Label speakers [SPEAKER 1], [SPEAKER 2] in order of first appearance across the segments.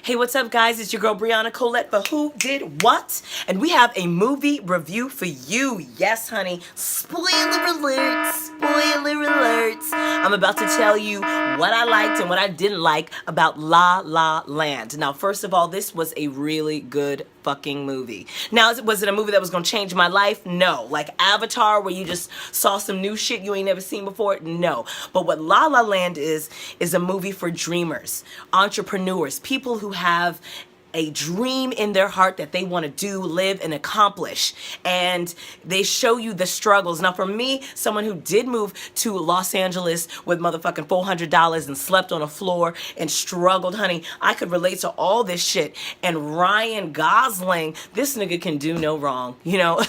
[SPEAKER 1] Hey, what's up, guys? It's your girl, Brianna Colette for Who Did What? And we have a movie review for you. Yes, honey. Spoiler alert. Spoiler alert. I'm about to tell you what I liked and what I didn't like about La La Land. Now, first of all, this was a really good fucking movie. Now, was it a movie that was going to change my life? No. Like Avatar, where you just saw some new shit you ain't never seen before? No. But what La La Land is a movie for dreamers, entrepreneurs, people who have a dream in their heart that they want to do, live, and accomplish. And they show you the struggles. Now, for me, someone who did move to Los Angeles with motherfucking $400 and slept on a floor and struggled, honey, I could relate to all this shit. And Ryan Gosling, this nigga can do no wrong, you know?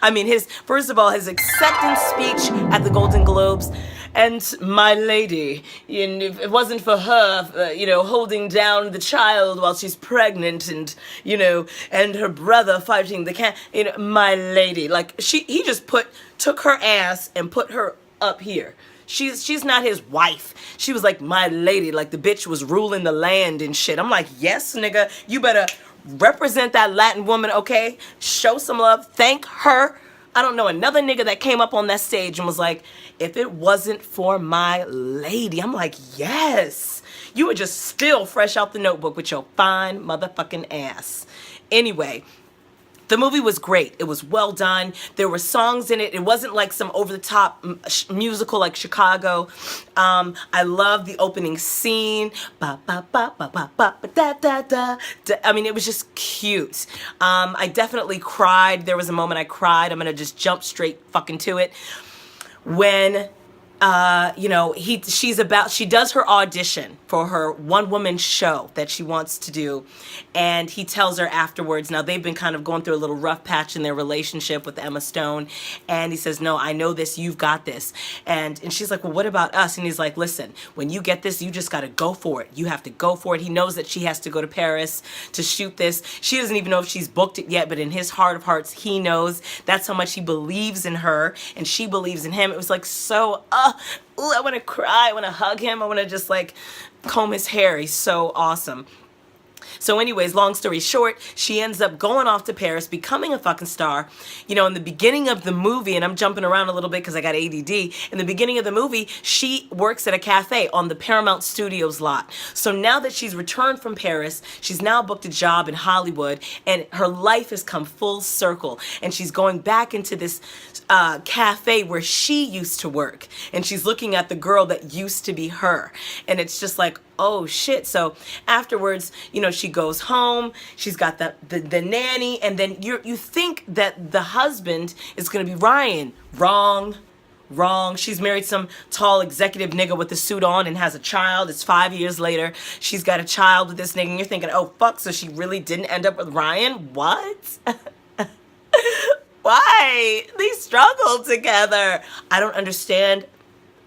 [SPEAKER 1] I mean, first of all, his acceptance speech at the Golden Globes, and my lady, if it wasn't for her, holding down the child while she's pregnant, and and her brother fighting the my lady, like he just took her ass and put her up here. She's not his wife. She was like my lady, like the bitch was ruling the land and shit. I'm like, yes, nigga, you better represent that Latin woman, okay? Show some love. Thank her. I don't know another nigga that came up on that stage and was like, if it wasn't for my lady. I'm like, yes. You were just still fresh out the notebook with your fine motherfucking ass. Anyway, the movie was great. It was well done. There were songs in it. It wasn't like some over-the-top musical like Chicago. I love the opening scene. Ba, ba, ba, ba, ba, ba, ba, da, da, da, da. I mean, it was just cute. I definitely cried. There was a moment I cried. I'm going to just jump straight fucking to it. When she does her audition for her one-woman show that she wants to do, and he tells her afterwards, now they've been kind of going through a little rough patch in their relationship with Emma Stone, and he says, no, I know this, you've got this, and she's like, well, what about us? And he's like, listen, when you get this, you just got to go for it. You have to go for it. He knows that she has to go to Paris to shoot this. She doesn't even know if she's booked it yet, but in his heart of hearts, he knows. That's how much he believes in her, and she believes in him. It was like so, I want to cry. I want to hug him. I want to just like comb his hair. He's so awesome. So anyways, long story short, she ends up going off to Paris, becoming a fucking star. In the beginning of the movie, and I'm jumping around a little bit because I got ADD, in the beginning of the movie, she works at a cafe on the Paramount Studios lot. So now that she's returned from Paris, she's now booked a job in Hollywood, and her life has come full circle. And she's going back into this cafe where she used to work. And she's looking at the girl that used to be her. And it's just like, oh shit. So afterwards, she goes home, she's got the nanny, and then you think that the husband is gonna be Ryan. Wrong. She's married some tall executive nigga with a suit on and has a child. It's 5 years later. She's got a child with this nigga, and you're thinking, oh fuck, so she really didn't end up with Ryan? What? Why? They struggled together. I don't understand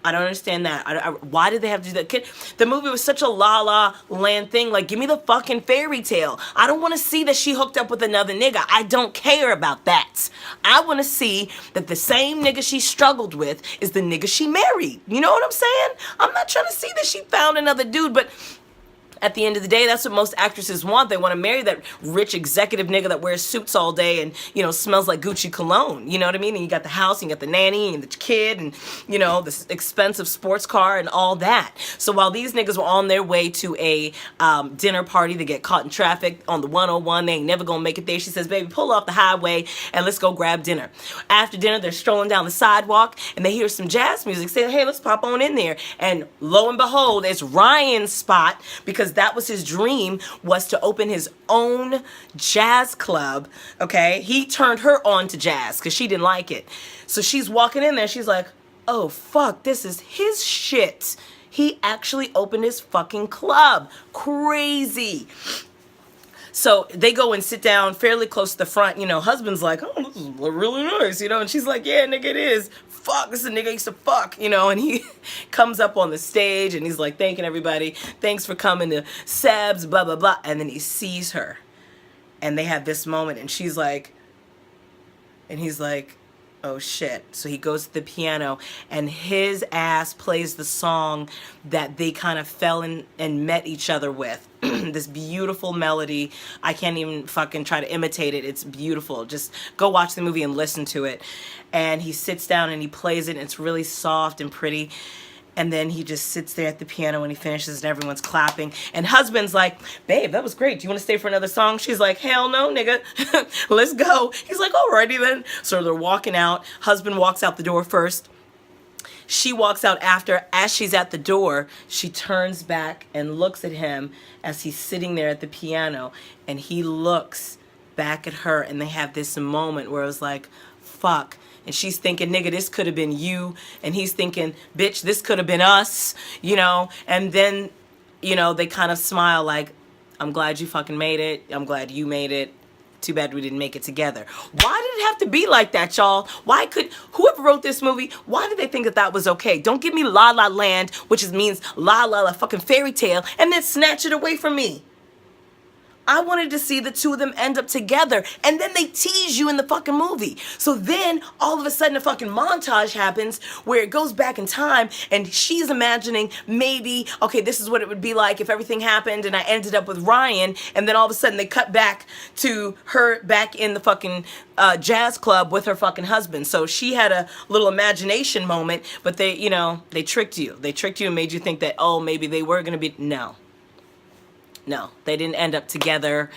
[SPEAKER 1] that. Why did they have to do that? The movie was such a La La Land thing. Like, give me the fucking fairy tale. I don't want to see that she hooked up with another nigga. I don't care about that. I want to see that the same nigga she struggled with is the nigga she married. You know what I'm saying? I'm not trying to see that she found another dude, but at the end of the day, that's what most actresses want. They want to marry that rich executive nigga that wears suits all day and, smells like Gucci cologne. You know what I mean? And you got the house, and you got the nanny, and the kid, and, this expensive sports car and all that. So while these niggas were on their way to a dinner party, they get caught in traffic on the 101. They ain't never gonna make it there. She says, baby, pull off the highway and let's go grab dinner. After dinner, they're strolling down the sidewalk, and they hear some jazz music, saying, hey, let's pop on in there. And lo and behold, it's Ryan's spot, because that was his dream, was to open his own jazz club. Okay, he turned her on to jazz because she didn't like it. So she's walking in there, she's like, oh fuck, this is his shit. He actually opened his fucking club. Crazy. So they go and sit down fairly close to the front. Husband's like, oh, this is really nice, and she's like, yeah, nigga, it is. Fuck, this is a nigga I used to fuck, and he comes up on the stage and he's like thanking everybody. Thanks for coming to Seb's, blah, blah, blah. And then he sees her and they have this moment, and she's like, and he's like, oh shit. So he goes to the piano and his ass plays the song that they kind of fell in and met each other with. this beautiful melody. I can't even fucking try to imitate it. It's beautiful. Just go watch the movie and listen to it. And he sits down and he plays it, and it's really soft and pretty. And then he just sits there at the piano when he finishes, and everyone's clapping. And husband's like, babe, that was great. Do you want to stay for another song? She's like, hell no, nigga. Let's go. He's like, alrighty then. So they're walking out. Husband walks out the door first. She walks out after. As she's at the door, she turns back and looks at him as he's sitting there at the piano. And he looks back at her, and they have this moment where it was like, fuck. And she's thinking, nigga, this could have been you. And he's thinking, bitch, this could have been us, you know. And then, you know, they kind of smile like, I'm glad you fucking made it. I'm glad you made it. Too bad we didn't make it together. Why did it have to be like that, y'all? Why could, whoever wrote this movie, why did they think that that was okay? Don't give me La La Land, which means La La La fucking fairy tale, and then snatch it away from me. I wanted to see the two of them end up together, and then they tease you in the fucking movie. So then, all of a sudden, a fucking montage happens where it goes back in time, and she's imagining maybe, okay, this is what it would be like if everything happened and I ended up with Ryan, and then all of a sudden they cut back to her back in the fucking jazz club with her fucking husband. So she had a little imagination moment, but they, you know, they tricked you. They tricked you and made you think that, oh, maybe they were gonna be, no. No, they didn't end up together.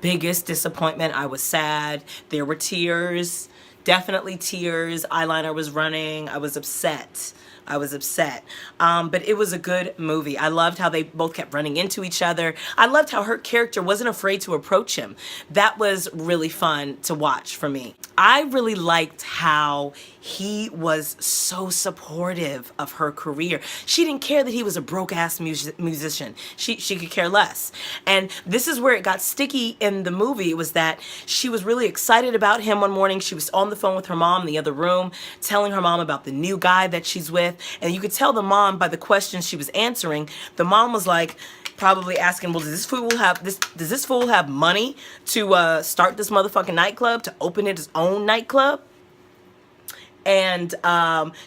[SPEAKER 1] Biggest disappointment. I was sad. There were tears. Definitely tears. Eyeliner was running. I was upset. I was upset. But it was a good movie. I loved how they both kept running into each other. I loved how her character wasn't afraid to approach him. That was really fun to watch for me. I really liked how he was so supportive of her career. She didn't care that he was a broke-ass musician. She could care less. And this is where it got sticky in the movie. It was that she was really excited about him one morning. She was on the phone with her mom in the other room, telling her mom about the new guy that she's with. And you could tell the mom by the questions she was answering. The mom was like, probably asking, well, does this fool have money to start this motherfucking nightclub, to open it his own nightclub? And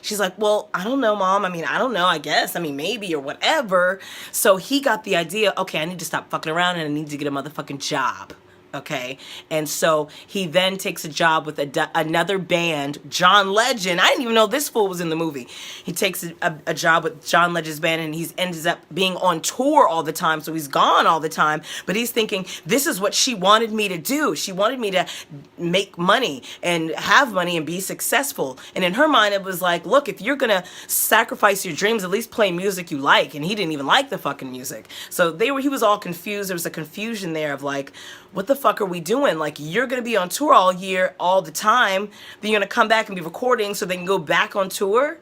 [SPEAKER 1] she's like, well, I don't know, Mom. I mean, I don't know, I guess. I mean, maybe or whatever. So he got the idea, okay, I need to stop fucking around and I need to get a motherfucking job. Okay, and so he then takes a job with another band, John Legend. I didn't even know this fool was in the movie. He takes a job with John Legend's band, and he ends up being on tour all the time, so he's gone all the time. But he's thinking, this is what she wanted me to do. She wanted me to make money and have money and be successful. And in her mind, it was like, look, if you're gonna sacrifice your dreams, at least play music you like. And he didn't even like the fucking music. So he was all confused. There was a confusion there of like, what the fuck are we doing? Like, you're gonna be on tour all year, all the time, then you're gonna come back and be recording so they can go back on tour?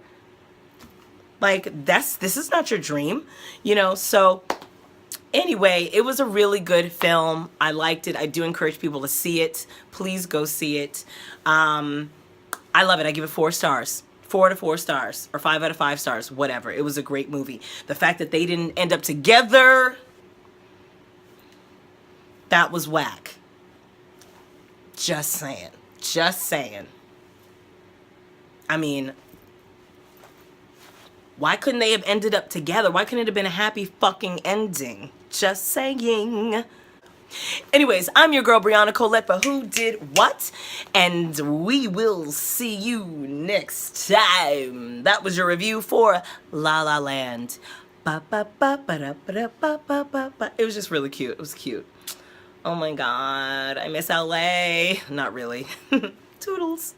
[SPEAKER 1] Like, this is not your dream, you know? So anyway, it was a really good film. I liked it. I do encourage people to see it. Please go see it. I love it. I give it 4 stars. 4 out of 4 stars, or 5 out of 5 stars, whatever. It was a great movie. The fact that they didn't end up together, that was whack. Just saying. Just saying. I mean, why couldn't they have ended up together? Why couldn't it have been a happy fucking ending? Just saying. Anyways, I'm your girl Brianna Colette for Who Did What, and we will see you next time. That was your review for La La Land. It was just really cute. It was cute. Oh my God, I miss LA. Not really. Toodles.